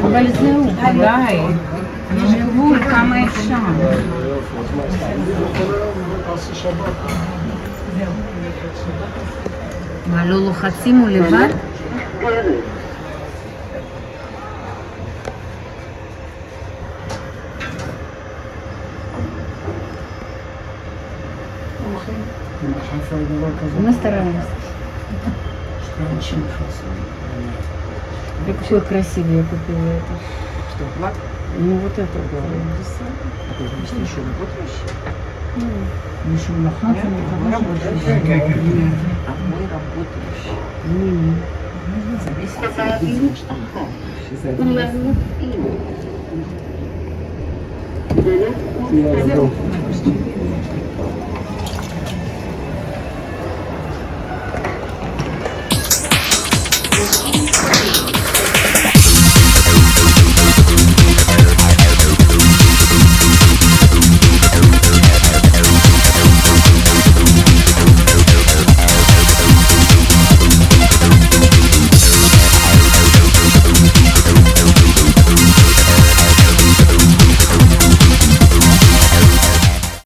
אבל זהו, די. יש גבול, כמה אפשר. מה, לא לוחצים הוא לבד? Мы стараемся. Какой красивый я купила это. Что, лак? Ну вот это да. Ты еще работаешь? Еще на хате не работаешь. А мы работающие. За месяц я видела, что за один месяц. Я